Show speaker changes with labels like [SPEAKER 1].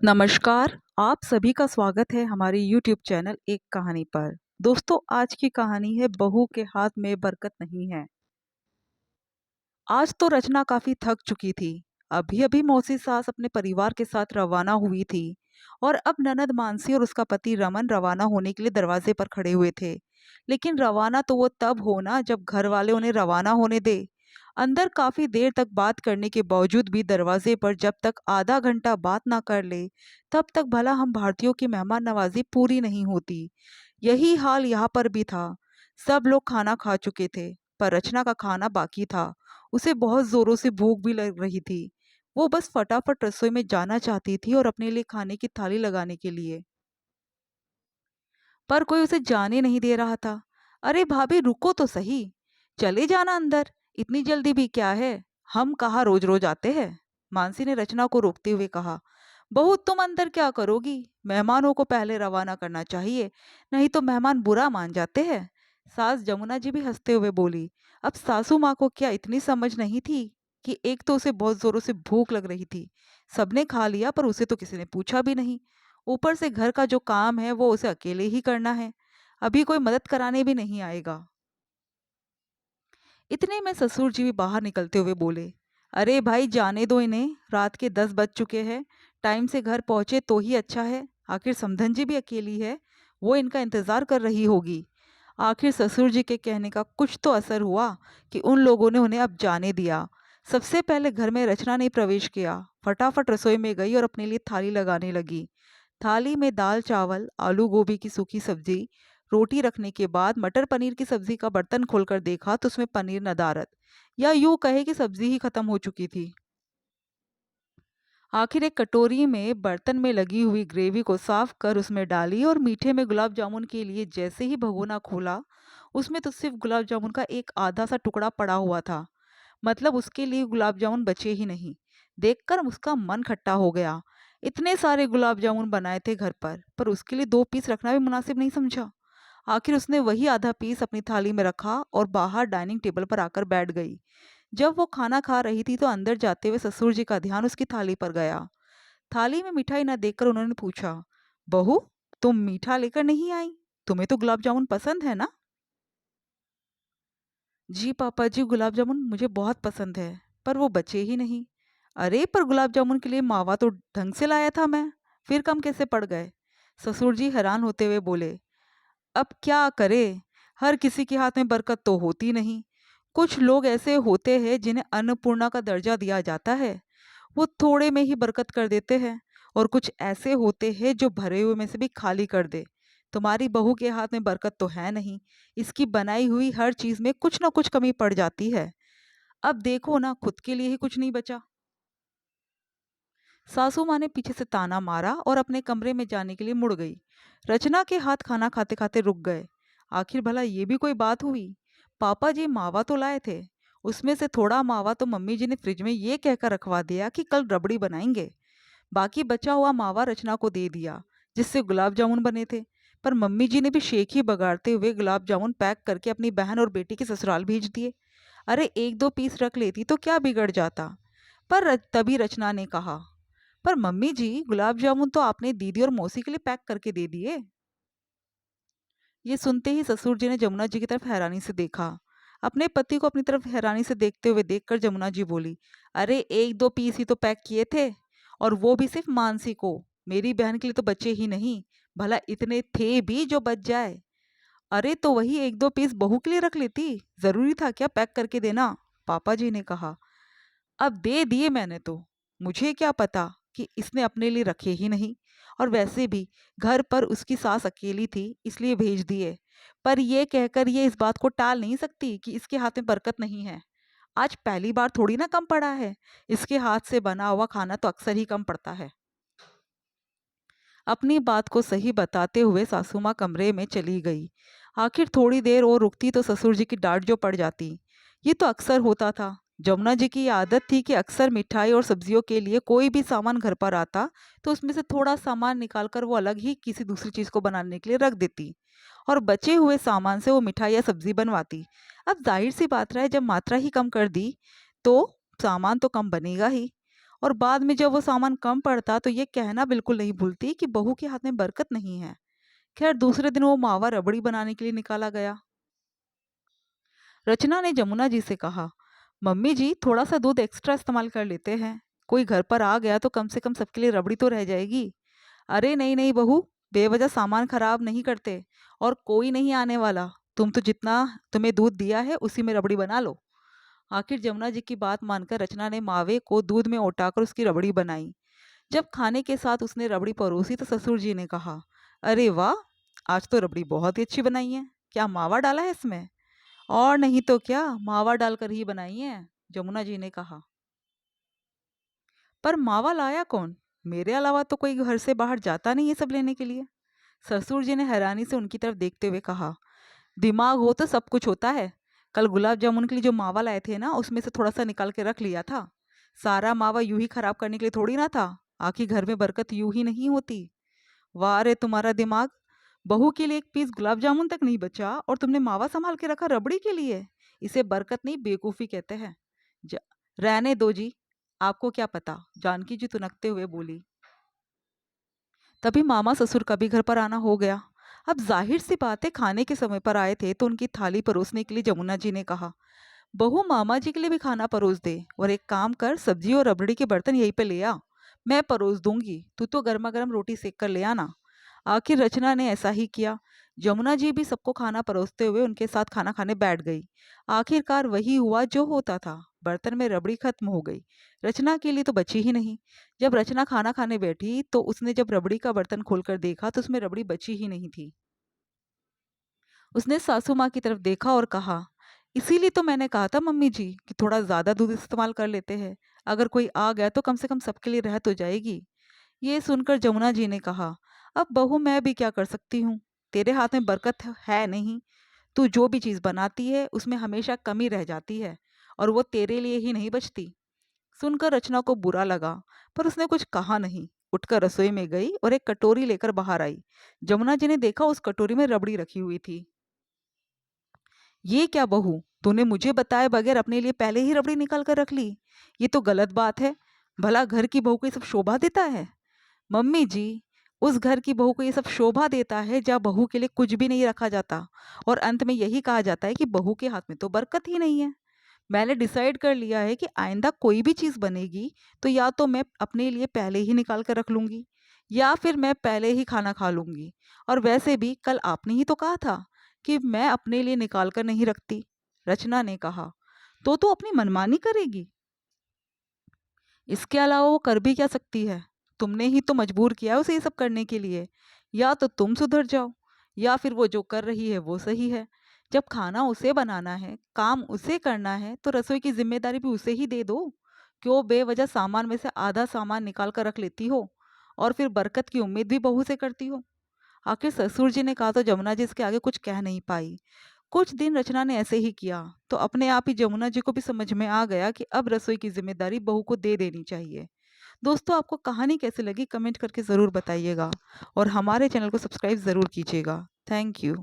[SPEAKER 1] नमस्कार, आप सभी का स्वागत है हमारे यूट्यूब चैनल एक कहानी पर। दोस्तों, आज की कहानी है बहू के हाथ में बरकत नहीं है। आज तो रचना काफी थक चुकी थी। अभी अभी मौसी सास अपने परिवार के साथ रवाना हुई थी और अब ननद मानसी और उसका पति रमन रवाना होने के लिए दरवाजे पर खड़े हुए थे। लेकिन रवाना तो वो तब होना जब घर वाले उन्हें रवाना होने दे। अंदर काफी देर तक बात करने के बावजूद भी दरवाजे पर जब तक आधा घंटा बात ना कर ले, तब तक भला हम भारतीयों की मेहमान नवाजी पूरी नहीं होती। यही हाल यहाँ पर भी था। सब लोग खाना खा चुके थे, पर रचना का खाना बाकी था। उसे बहुत जोरों से भूख भी लग रही थी। वो बस फटाफट रसोई में जाना चाहती थी और अपने लिए खाने की थाली लगाने के लिए, पर कोई उसे जाने नहीं दे रहा था। अरे भाभी, रुको तो सही, चले जाना अंदर, इतनी जल्दी भी क्या है? हम कहाँ रोज रोज आते हैं? मानसी ने रचना को रोकते हुए कहा। बहू, तुम अंदर क्या करोगी? मेहमानों को पहले रवाना करना चाहिए, नहीं तो मेहमान बुरा मान जाते हैं। सास जमुना जी भी हंसते हुए बोली। अब सासू माँ को क्या इतनी समझ नहीं थी कि एक तो उसे बहुत जोरों से भूख लग रही थी, सबने खा लिया पर उसे तो किसी ने पूछा भी नहीं। ऊपर से घर का जो काम है वो उसे अकेले ही करना है, अभी कोई मदद कराने भी नहीं आएगा। इतने में ससुर जी भी बाहर निकलते हुए बोले। अरे भाई, जाने दो इन्हें, रात के 10 बज चुके हैं। टाइम से घर पहुंचे तो ही अच्छा है। आखिर समधन जी भी अकेली है, वो इनका इंतजार कर रही होगी। आखिर ससुर जी के कहने का कुछ तो असर हुआ कि उन लोगों ने उन्हें अब जाने दिया। सबसे पहले घर में रचना ने प्रवेश किया, फटाफट रसोई में गई और अपने लिए थाली लगाने लगी। थाली में दाल चावल, आलू गोभी की सूखी सब्जी, रोटी रखने के बाद मटर पनीर की सब्जी का बर्तन खोलकर देखा तो उसमें पनीर नदारद, या यूं कहे कि सब्जी ही खत्म हो चुकी थी। आखिर एक कटोरी में बर्तन में लगी हुई ग्रेवी को साफ कर उसमें डाली और मीठे में गुलाब जामुन के लिए जैसे ही भगोना खोला, उसमें तो सिर्फ गुलाब जामुन का एक आधा सा टुकड़ा पड़ा हुआ था। मतलब उसके लिए गुलाब जामुन बचे ही नहीं। देखकर उसका मन खट्टा हो गया। इतने सारे गुलाब जामुन बनाए थे घर पर उसके लिए 2 पीस रखना भी मुनासिब नहीं समझा। आखिर उसने वही आधा पीस अपनी थाली में रखा और बाहर डाइनिंग टेबल पर आकर बैठ गई। जब वो खाना खा रही थी तो अंदर जाते हुए ससुर जी का ध्यान उसकी थाली पर गया। थाली में मिठाई न देखकर उन्होंने पूछा, बहू, तुम मीठा लेकर नहीं आई? तुम्हें तो गुलाब जामुन पसंद है ना? जी पापा जी, गुलाब जामुन मुझे बहुत पसंद है, पर वो बचे ही नहीं। अरे, पर गुलाब जामुन के लिए मावा तो ढंग से लाया था मैं, फिर कम कैसे पड़ गए? ससुर जी हैरान होते हुए बोले। अब क्या करे, हर किसी के हाथ में बरकत तो होती नहीं। कुछ लोग ऐसे होते हैं जिन्हें अन्नपूर्णा का दर्जा दिया जाता है, वो थोड़े में ही बरकत कर देते हैं। और कुछ ऐसे होते हैं जो भरे हुए में से भी खाली कर दे। तुम्हारी बहू के हाथ में बरकत तो है नहीं, इसकी बनाई हुई हर चीज में कुछ ना कुछ कमी पड़ जाती है। अब देखो ना, खुद के लिए ही कुछ नहीं बचा। सासू माँ ने पीछे से ताना मारा और अपने कमरे में जाने के लिए मुड़ गई। रचना के हाथ खाना खाते खाते रुक गए। आखिर भला ये भी कोई बात हुई? पापा जी मावा तो लाए थे, उसमें से थोड़ा मावा तो मम्मी जी ने फ्रिज में ये कहकर रखवा दिया कि कल रबड़ी बनाएंगे। बाकी बचा हुआ मावा रचना को दे दिया, जिससे गुलाब जामुन बने थे। पर मम्मी जी ने भी शेख ही बगाड़ते हुए गुलाब जामुन पैक करके अपनी बहन और बेटी के ससुराल भेज दिए। अरे, 1-2 पीस रख लेती तो क्या बिगड़ जाता? तभी रचना ने कहा, पर मम्मी जी, गुलाब जामुन तो आपने दीदी और मौसी के लिए पैक करके दे दिए। ये सुनते ही ससुर जी ने जमुना जी की तरफ हैरानी से देखा। अपने पति को अपनी तरफ हैरानी से देखते हुए देखकर जमुना जी बोली, अरे 1-2 पीस ही तो पैक किए थे, और वो भी सिर्फ मानसी को। मेरी बहन के लिए तो बचे ही नहीं, भला इतने थे भी जो बच जाए। अरे, तो वही 1-2 पीस बहू के लिए रख लेती, जरूरी था क्या पैक करके देना? पापा जी ने कहा। अब दे दिए मैंने तो, मुझे क्या पता कि इसने अपने लिए रखे ही नहीं। और वैसे भी घर पर उसकी सास अकेली थी, इसलिए भेज दिए। पर ये कहकर ये इस बात को टाल नहीं सकती कि इसके हाथ में बरकत नहीं है। आज पहली बार थोड़ी ना कम पड़ा है, इसके हाथ से बना हुआ खाना तो अक्सर ही कम पड़ता है। अपनी बात को सही बताते हुए सासू माँ कमरे में चली गई। आखिर थोड़ी देर और रुकती तो ससुर जी की डांट जो पड़ जाती। ये तो अक्सर होता था। जमुना जी की ये आदत थी कि अक्सर मिठाई और सब्जियों के लिए कोई भी सामान घर पर आता तो उसमें से थोड़ा सामान निकालकर वो अलग ही किसी दूसरी चीज को बनाने के लिए रख देती, और बचे हुए सामान से वो मिठाई या सब्जी बनवाती। अब जाहिर सी बात रहे, जब मात्रा ही कम कर दी तो सामान तो कम बनेगा ही। और बाद में जब वो सामान कम पड़ता तो ये कहना बिल्कुल नहीं भूलती कि बहू के हाथ में बरकत नहीं है। खैर दूसरे दिन वो मावा रबड़ी बनाने के लिए निकाला गया। रचना ने जमुना जी से कहा, मम्मी जी थोड़ा सा दूध एक्स्ट्रा इस्तेमाल कर लेते हैं, कोई घर पर आ गया तो कम से कम सबके लिए रबड़ी तो रह जाएगी। अरे नहीं नहीं बहू, बेवजह सामान खराब नहीं करते, और कोई नहीं आने वाला। तुम तो जितना तुम्हें दूध दिया है उसी में रबड़ी बना लो। आखिर जमुना जी की बात मानकर रचना ने मावे को दूध में उठाकर उसकी रबड़ी बनाई। जब खाने के साथ उसने रबड़ी परोसी तो ससुर जी ने कहा, अरे वाह, आज तो रबड़ी बहुत ही अच्छी बनाई है। क्या मावा डाला है इसमें? और नहीं तो क्या, मावा डालकर ही बनाई है, जमुना जी ने कहा। पर मावा लाया कौन? मेरे अलावा तो कोई घर से बाहर जाता नहीं है सब लेने के लिए। ससुर जी ने हैरानी से उनकी तरफ देखते हुए कहा, दिमाग हो तो सब कुछ होता है। कल गुलाब जामुन के लिए जो मावा लाए थे ना, उसमें से थोड़ा सा निकाल के रख लिया था। सारा मावा यूं ही खराब करने के लिए थोड़ी ना था। आखिर घर में बरकत यूं ही नहीं होती। वाह रे तुम्हारा दिमाग, बहू के लिए एक पीस गुलाब जामुन तक नहीं बचा और तुमने मावा संभाल के रखा रबड़ी के लिए। इसे बरकत नहीं बेवकूफ़ी कहते हैं। ज- रहने दो जी, आपको क्या पता, जानकी जी तुनकते हुए बोली। तभी मामा ससुर का भी घर पर आना हो गया। अब जाहिर सी बात है, खाने के समय पर आए थे तो उनकी थाली परोसने के लिए जमुना जी ने कहा, बहू मामा जी के लिए भी खाना परोस दे, और एक काम कर, सब्जी और रबड़ी के बर्तन यहीं पे ले आ, मैं परोस दूंगी, तू तो गर्मा गर्म रोटी सेक कर ले आना। आखिर रचना ने ऐसा ही किया। जमुना जी भी सबको खाना परोसते हुए उनके साथ खाना खाने बैठ गई। आखिरकार वही हुआ जो होता था, बर्तन में रबड़ी खत्म हो गई। रचना के लिए तो बची ही नहीं। जब रचना खाना खाने बैठी तो उसने जब रबड़ी का बर्तन खोलकर देखा तो उसमें रबड़ी बची ही नहीं थी। उसने सासू माँ की तरफ देखा और कहा, इसीलिए तो मैंने कहा था मम्मी जी कि थोड़ा ज्यादा दूध इस्तेमाल कर लेते हैं, अगर कोई आ गया तो कम से कम सबके लिए रह तो जाएगी। ये सुनकर जमुना जी ने कहा, अब बहू मैं भी क्या कर सकती हूँ, तेरे हाथ में बरकत है नहीं। तू जो भी चीज़ बनाती है उसमें हमेशा कमी रह जाती है, और वो तेरे लिए ही नहीं बचती। सुनकर रचना को बुरा लगा, पर उसने कुछ कहा नहीं। उठकर रसोई में गई और एक कटोरी लेकर बाहर आई। जमुना जी ने देखा उस कटोरी में रबड़ी रखी हुई थी। ये क्या बहू, तूने मुझे बताए बगैर अपने लिए पहले ही रबड़ी निकाल कर रख ली? ये तो गलत बात है। भला घर की बहू को ये सब शोभा देता है? मम्मी जी, उस घर की बहू को ये सब शोभा देता है जहाँ बहू के लिए कुछ भी नहीं रखा जाता, और अंत में यही कहा जाता है कि बहू के हाथ में तो बरकत ही नहीं है। मैंने डिसाइड कर लिया है कि आइंदा कोई भी चीज़ बनेगी तो या तो मैं अपने लिए पहले ही निकाल कर रख लूँगी, या फिर मैं पहले ही खाना खा लूँगी। और वैसे भी कल आपने ही तो कहा था कि मैं अपने लिए निकाल कर नहीं रखती। रचना ने कहा, तो अपनी मनमानी करेगी? इसके अलावा वो कर भी क्या सकती है? तुमने ही तो मजबूर किया है उसे ये सब करने के लिए। या तो तुम सुधर जाओ, या फिर वो जो कर रही है वो सही है। जब खाना उसे बनाना है, काम उसे करना है, तो रसोई की जिम्मेदारी भी उसे ही दे दो। क्यों बेवजह सामान में से आधा सामान निकाल कर रख लेती हो, और फिर बरकत की उम्मीद भी बहू से करती हो? आखिर ससुर जी ने कहा तो जमुना जी इसके आगे कुछ कह नहीं पाई। कुछ दिन रचना ने ऐसे ही किया, तो अपने आप ही जमुना जी को भी समझ में आ गया कि अब रसोई की जिम्मेदारी बहू को दे देनी चाहिए। दोस्तों, आपको कहानी कैसी लगी कमेंट करके ज़रूर बताइएगा, और हमारे चैनल को सब्सक्राइब ज़रूर कीजिएगा। Thank you.